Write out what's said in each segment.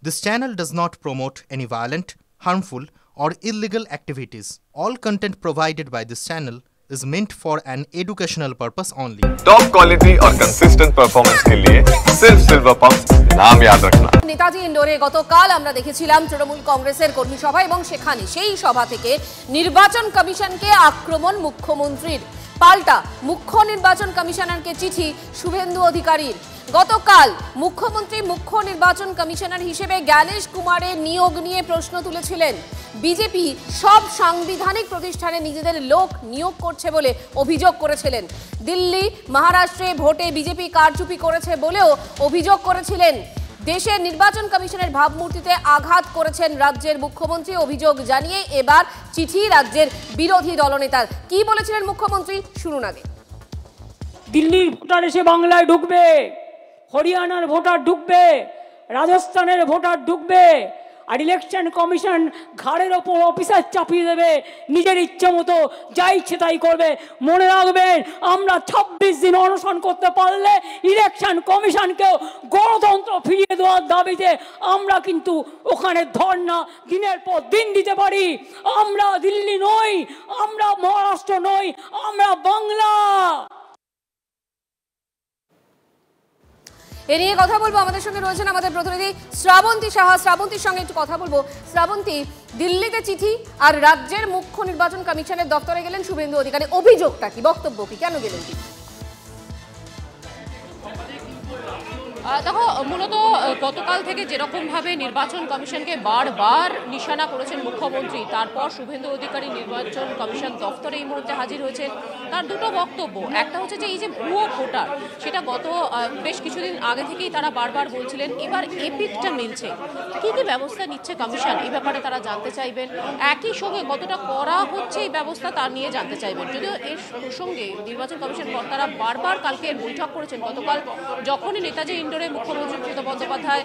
This channel does not promote any violent, harmful, or illegal activities. All content provided by this channel is meant for an educational purpose only. Top quality और consistent performance के लिए सिर्फ silver pump नाम याद रखना। নেতাজি ইন্ডোরে গতকাল আমরা দেখেছিলাম তৃণমূল কংগ্রেসের কর্মী সভা এবং সেখানে সেই সভা থেকে নির্বাচন কমিশনকে আক্রমণ মুখ্যমন্ত্রীর। পাল্টা মুখ্য নির্বাচন কমিশনারকে চিঠি শুভেন্দু অধিকারীর। গতকাল মুখ্যমন্ত্রী মুখ্য নির্বাচন কমিশনার হিসেবে জ্ঞানেশ কুমারের নিয়োগ নিয়ে প্রশ্ন তুলেছিলেন। বিজেপি সব সাংবিধানিক প্রতিষ্ঠানে নিজেদের লোক নিয়োগ করছে বলে অভিযোগ করেছিলেন। দিল্লি মহারাষ্ট্রে ভোটে বিজেপি কারচুপি করেছে বলেও অভিযোগ করেছিলেন। দেশের নির্বাচন কমিশনের ভাবমূর্তিতে আঘাত করেছেন রাজ্যের মুখ্যমন্ত্রী। অভিযোগ জানিয়ে এবার চিঠি রাজ্যের বিরোধী দলনেতার। কি বলেছিলেন মুখ্যমন্ত্রী শুনুন আগে। দিল্লির ভোটার এসে বাংলায় ঢুকবে, হরিয়ানার ভোটার ঢুকবে, রাজস্থানের ভোটার ঢুকবে, আর ইলেকশন কমিশন ঘাড়ের ওপর অফিসার চাপিয়ে দেবে, নিজের ইচ্ছে মতো যা ইচ্ছে তাই করবে। মনে রাখবেন, আমরা 26 দিন অনশন করতে পারলে ইলেকশন কমিশনকেও গণতন্ত্র ফিরিয়ে দেওয়ার দাবিতে আমরা কিন্তু ওখানে ধর্ণা দিনের পর দিন দিতে পারি। আমরা দিল্লি নই, আমরা মহারাষ্ট্র নই, আমরা বাংলা। এ নিয়ে কথা বলবো, আমাদের সঙ্গে রয়েছেন আমাদের প্রতিনিধি শ্রাবন্তী সাহা। শ্রাবন্তীর সঙ্গে একটু কথা বলবো। শ্রাবন্তী, দিল্লিতে চিঠি আর রাজ্যের মুখ্য নির্বাচন কমিশনের দপ্তরে গেলেন শুভেন্দু অধিকারী। অভিযোগটা কি, বক্তব্য কি, কেন গেলেন তিনি? দেখো, মূলত গতকাল থেকে যেরকমভাবে নির্বাচন কমিশনকে বারবার নিশানা করেছেন মুখ্যমন্ত্রী, তারপর শুভেন্দু অধিকারী নির্বাচন কমিশন দফতরে এই মুহূর্তে হাজির হয়েছেন। তার দুটো বক্তব্য। একটা হচ্ছে যে এই যে ভুয়ো ভোটার, সেটা গত বেশ কিছুদিন আগে থেকেই তারা বারবার বলছিলেন, এবার এপিকটা মিলছে। কী কী ব্যবস্থা নিচ্ছে কমিশন এই ব্যাপারে তারা জানতে চাইবেন। একই সঙ্গে কতটা করা হচ্ছে এই ব্যবস্থা তা নিয়ে জানতে চাইবেন। যদিও এর প্রসঙ্গে নির্বাচন কমিশন কর্তারা বারবার কালকে বৈঠক করেছেন। গতকাল যখনই নেতাজি ইন্ডোরে মুখ্যমন্ত্রী মমতা বন্দ্যোপাধ্যায়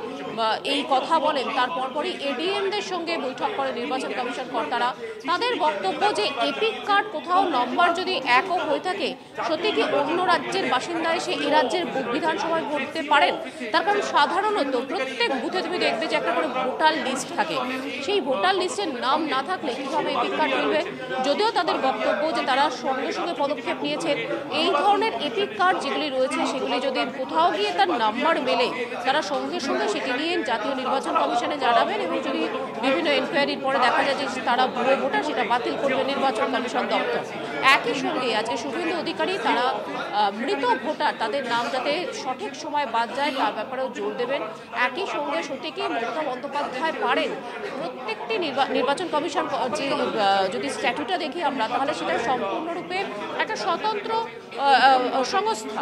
এই কথা বলেন, তার পরপরই এডিএমদের সঙ্গে বৈঠক করে নির্বাচন কমিশন কর্তারা। তাদের বক্তব্য যে এপিক কার্ড কোথাও নম্বর যদি একও হয়ে থাকে, সত্যি কি অন্য রাজ্যের বাসিন্দা এসে এ রাজ্যের বিধানসভায় ভোট দিতে পারেন? তার কারণ সাধারণত প্রত্যেক বুথে তুমি দেখবে যে একটা করে ভোটার লিস্ট থাকে। সেই ভোটার লিস্টের নাম না থাকলে কীভাবে এপিক কার্ড মিলবে? যদিও তাদের বক্তব্য যে তারা সঙ্গে সঙ্গে পদক্ষেপ নিয়েছেন। এই ধরনের এপিক কার্ড যেগুলি রয়েছে, সেগুলি যদি কোথাও গিয়ে তার নাম্বার মেলে, তারা সঙ্গে সঙ্গে সেটি নিয়ে জাতীয় নির্বাচন কমিশনে জানাবেন এবং যদি বিভিন্ন এনকোয়ারির পরে দেখা যায় যে তারা ভুয়ো ভোটার, সেটা বাতিল করবে নির্বাচন কমিশন দপ্তর। একই সঙ্গে আজকে শুভেন্দু অধিকারী তারা মৃত ভোটার তাদের নাম যাতে সঠিক সময় বাদ যায় তার ব্যাপারেও জোর দেবেন। একই সঙ্গে সত্যিকে মমতা বন্দ্যোপাধ্যায় পারেন প্রত্যেকটি নির্বাচন কমিশন যে যদি স্ট্যাটুটা দেখি আমরা, তাহলে সেটা সম্পূর্ণরূপে একটা স্বতন্ত্র সংস্থা।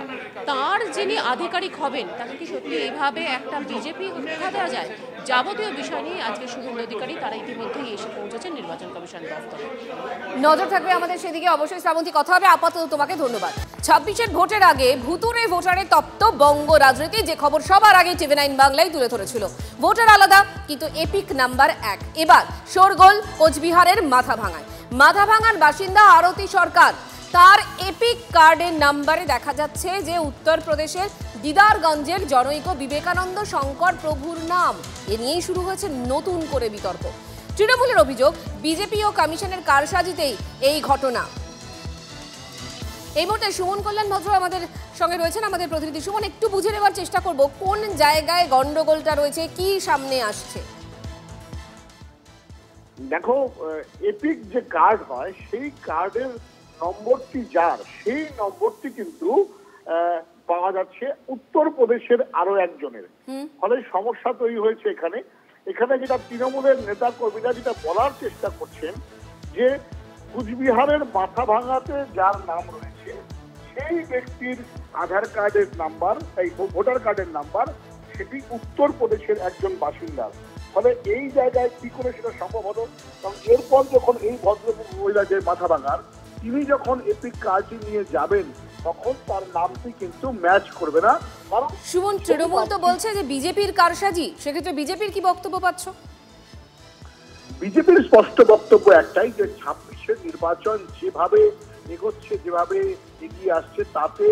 তার যিনি আধিকারিক হবেন, তাকে কি সত্যি এইভাবে একটা বিজেপি উৎসাহ দেওয়া যায়? যাবতীয় বিষয় নিয়ে আজকে শুভেন্দু অধিকারী তারা ইতিমধ্যেই এসে পৌঁছেছেন নির্বাচন কমিশন দপ্তরে। নজর থাকবে আমাদের সেদিকে অবশ্যই। শ্রাবন্তী, কথা হবে। আপাতত তোমাকে ধন্যবাদ। 26-এর ভোটের আগে ভুতুরে ভোটারে তপ্ত বঙ্গ রাজনীতি, যে খবর সবার আগে TV9 বাংলায় তুলে ধরেছিল। ভোটার আলাদা, কিন্তু এপিক নাম্বার 1। এবার শোরগোল কোচবিহারের মাথাভাঙার বাসিন্দা আরতি সরকার। তার এপিক কার্ডের নাম্বারে দেখা যাচ্ছে যে উত্তরপ্রদেশের দিদারগঞ্জের জনৈক বিবেকানন্দ শঙ্কর প্রভুর নাম। এ নিয়েই শুরু হয়েছে নতুন করে বিতর্ক। তৃণমূলের অভিযোগ, বিজেপি ও কমিশনের কারসাজিতেই এই ঘটনা। এই মুহূর্তে সুমন কল্যাণ ভদ্র আমাদের সঙ্গে রয়েছেন, আমাদের প্রতিনিধি। সুমন, একটু বুঝে নেওয়ার চেষ্টা করব কোন জায়গায় গন্ডগোলটা রয়েছে, কি সামনে আসছে। দেখো, এপিক যে কার্ড হয়, সেই কার্ডের নম্বরটি যার, সেই নম্বরটি কিন্তু পাওয়া যাচ্ছে উত্তরপ্রদেশের আরো একজনের। ফলে সমস্যা তৈরি হয়েছে এখানে। যেটা তৃণমূলের নেতা কর্মীরা যেটা বলার চেষ্টা করছেন, যে কুচবিহারের মাথাভাঙাতে যার নাম রয়েছে, সেই ব্যক্তির আধার কার্ডের নাম্বার, এই ভোটার কার্ডের নাম্বার, সেটি উত্তরপ্রদেশের একজন বাসিন্দা। ফলে এই জায়গায় কি করে সেটা সম্ভব হলো? কারণ এরপর যখন এই ভদ্র মহিলা যে মাথাভাঙার, তিনি যখন এপিক কার্ডটি নিয়ে যাবেন, তখন তার নামটি কিন্তু ম্যাচ করবে না। কারণ সুমন, তৃণমূল তো বলছে যে বিজেপির কারসাজি। সেক্ষেত্রে বিজেপির কি বক্তব্য পাচ্ছ? বিজেপির স্পষ্ট বক্তব্য একটাই, যে 26-এর নির্বাচন যেভাবে এগোচ্ছে, যেভাবে এগিয়ে আসছে, তাতে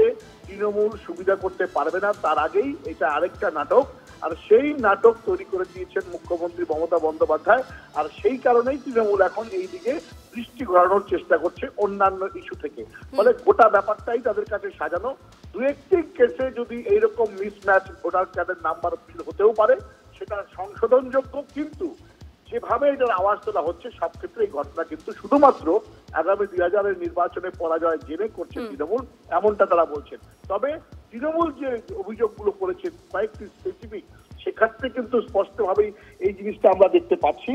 তৃণমূল সুবিধা করতে পারবে না। তার আগেই এটা আরেকটা নাটক, আর সেই নাটক তৈরি করে দিয়েছেন মুখ্যমন্ত্রী মমতা বন্দ্যোপাধ্যায়। আর সেই কারণেই তৃণমূল এখন এই দিকে দৃষ্টি ঘোরানোর চেষ্টা করছে অন্যান্য ইস্যু থেকে। ফলে গোটা ব্যাপারটাই তাদের কাছে সাজানো। দু একটি কেসে যদি এইরকম মিসম্যাচ ভোটার কার্ডের নাম্বার হতেও পারে, সেটা সংশোধনযোগ্য, কিন্তু যেভাবে এটার আওয়াজ তোলা হচ্ছে সব ক্ষেত্রে এই ঘটনা কিন্তু শুধুমাত্র আগামী 2000-এর নির্বাচনে পরাজয় জেনে করছে তৃণমূল, এমনটা তারা বলছেন। তবে তৃণমূল যে অভিযোগগুলো করেছে কয়েকটি স্পেসিফিক, সেক্ষেত্রে কিন্তু স্পষ্টভাবেই এই জিনিসটা আমরা দেখতে পাচ্ছি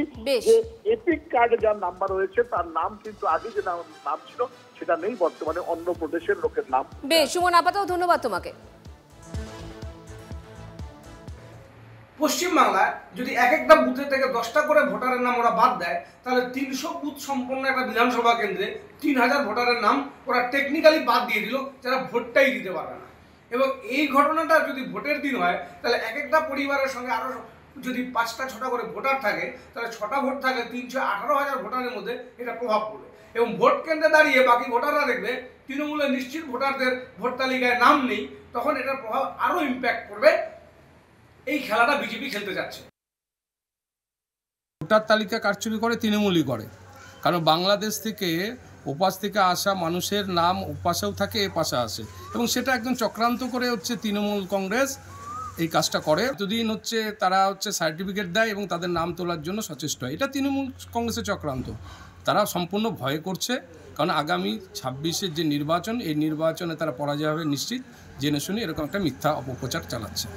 যে এপিক কার্ডে যার নাম্বার রয়েছে তার নাম কিন্তু আগে যে নাম ছিল সেটা নেই, বর্তমানে অন্য প্রদেশের লোকের নাম। বেশ, সুমন আপাতত ধন্যবাদ তোমাকে। পশ্চিমবাংলায় যদি এক একটা বুথে থেকে 10টা করে ভোটারের নাম ওরা বাদ দেয়, তাহলে 300 বুথ সম্পন্ন একটা বিধানসভা কেন্দ্রে 3000 ভোটারের নাম ওরা টেকনিক্যালি বাদ দিয়ে দিল, যারা ভোটটাই দিতে পারবে না। এবং এই ঘটনাটা যদি ভোটের দিন হয়, তাহলে এক একটা পরিবারের সঙ্গে আরো যদি 5টা-6টা করে ভোটার থাকে, তাহলে 6টা ভোট থাকে 318,000 ভোটারের মধ্যে এটা প্রভাব পড়বে। এবং ভোট কেন্দ্রে দাঁড়িয়ে বাকি ভোটাররা দেখবে তৃণমূলের নিশ্চিত ভোটারদের ভোট তালিকায় নাম নেই, তখন এটার প্রভাব আরো ইম্প্যাক্ট করবে। এই খেলাটা বিজেপি খেলতে যাচ্ছে। ভোটার তালিকা কারচুপি করে তৃণমূলই করে, কারণ বাংলাদেশ থেকে ওপাশ থেকে আসা মানুষের নাম ওপাশেও থাকে, এ পাশে আসে, এবং সেটা একদম চক্রান্ত করে হচ্ছে তৃণমূল কংগ্রেস এই কাজটা করে। এতদিন হচ্ছে তারা হচ্ছে সার্টিফিকেট দেয় এবং তাদের নাম তোলার জন্য সচেষ্ট হয়, এটা তৃণমূল কংগ্রেসের চক্রান্ত। তারা সম্পূর্ণ ভয় করছে, কারণ আগামী 26-এর যে নির্বাচন, এই নির্বাচনে তারা পরাজয় হবে নিশ্চিত, জেনে শুনে এরকম একটা মিথ্যা অপপ্রচার চালাচ্ছে।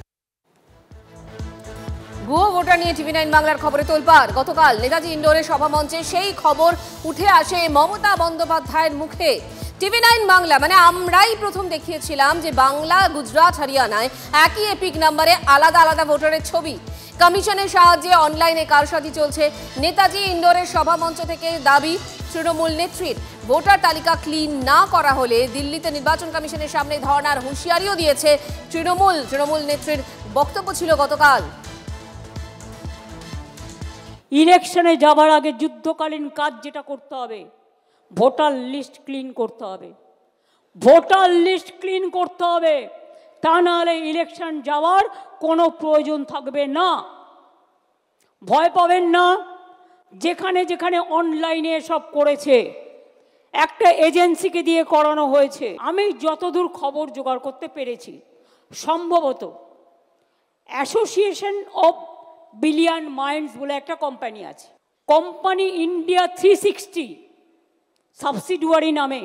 ভুয়ো ভোটার নিয়ে টিভি9 বাংলার খবরে তোলপাড়। গতকাল নেতাজি ইন্ডোরে সভামঞ্চে সেই খবর উঠে আসে মমতা বন্দ্যোপাধ্যায়ের মুখে। টিভি9 বাংলা মানে আমরাই প্রথম দেখিয়েছিলাম যে বাংলা, গুজরাট, হরিয়ানায় একই এপিক নাম্বারে আলাদা আলাদা ভোটারের ছবি। কমিশনের সাহায্যে অনলাইনে কারসাজি চলছে। নেতাজি ইন্ডোরের সভামঞ্চ থেকে দাবি তৃণমূল নেত্রীর, ভোটার তালিকা ক্লিন না করা হলে দিল্লিতে নির্বাচন কমিশনের সামনে ধর্নার হুঁশিয়ারিও দিয়েছে তৃণমূল নেত্রীর বক্তব্য ছিল গতকাল। ইলেকশনে যাবার আগে যুদ্ধকালীন কাজ যেটা করতে হবে, ভোটার লিস্ট ক্লিন করতে হবে। ভোটার লিস্ট ক্লিন করতে হবে, তা নাহলে ইলেকশন যাওয়ার কোনো প্রয়োজন থাকবে না। ভয় পাবেন না। যেখানে যেখানে অনলাইনে সব করেছে, একটা এজেন্সিকে দিয়ে করানো হয়েছে। আমি যতদূর খবর জোগাড় করতে পেরেছি, সম্ভবত অ্যাসোসিয়েশন অফ বিলিয়ন মাইন্ডস বলে একটা কোম্পানি আছে, কোম্পানি ইন্ডিয়া 360 সাবসিডিয়ারি নামে,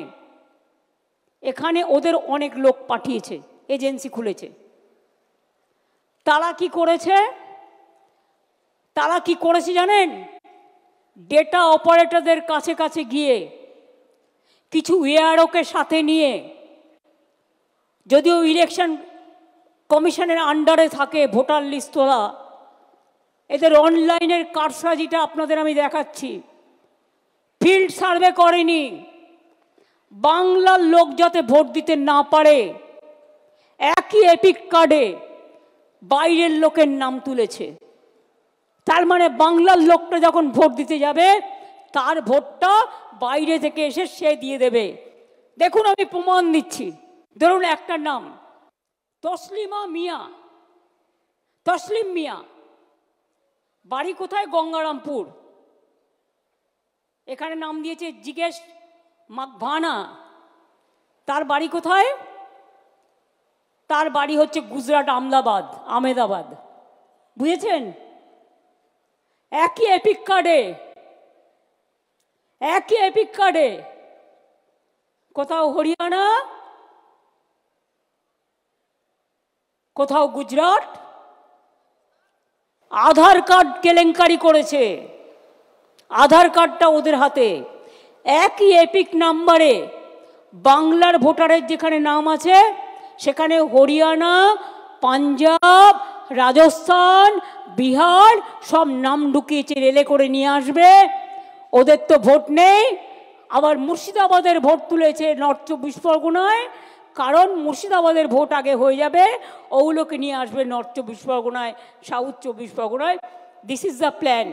এখানে ওদের অনেক লোক পাঠিয়েছে, এজেন্সি খুলেছে। তারা কি করেছে জানেন? ডেটা অপারেটরদের কাছে কাছে গিয়ে, কিছু এআরওকে সাথে নিয়ে, যদিও ইলেকশন কমিশনের আন্ডারে থাকে ভোটার লিস্ট তোলা, এদের অনলাইনের কারসাজিটা আপনাদের আমি দেখাচ্ছি। ফিল্ড সার্ভে করেনি, বাংলার লোক যাতে ভোট দিতে না পারে একই এপিক কার্ডে বাইরের লোকের নাম তুলেছে। তার মানে বাংলার লোকটা যখন ভোট দিতে যাবে, তার ভোটটা বাইরে থেকে এসে সে দিয়ে দেবে। দেখুন, আমি প্রমাণ দিচ্ছি। ধরুন একটা নাম তসলিম মিয়া, বাড়ি কোথায়? গঙ্গারামপুর। এখানে নাম দিয়েছে জিজ্ঞেস মাকভানা। তার বাড়ি কোথায়? তার বাড়ি হচ্ছে গুজরাট, আহমেদাবাদ। বুঝেছেন? একই এপিক কার্ডে কোথাও হরিয়ানা, কোথাও গুজরাট। আধার কার্ড কেলেঙ্কারি করেছে, আধার কার্ডটা ওদের হাতে। একই এপিক নাম্বারে বাংলার ভোটারের যেখানে নাম আছে, সেখানে হরিয়ানা, পাঞ্জাব, রাজস্থান, বিহার সব নাম ঢুকিয়েছে, রেলে করে নিয়ে আসবে। ওদের তো ভোট নেই। আবার মুর্শিদাবাদের ভোট তুলেছে নর্থ 24 পরগনায়, কারণ মুর্শিদাবাদের ভোট আগে হয়ে যাবে, ওগুলোকে নিয়ে আসবে নর্থ 24 পরগনায়, সাউথ 24 পরগনায়। This is the plan.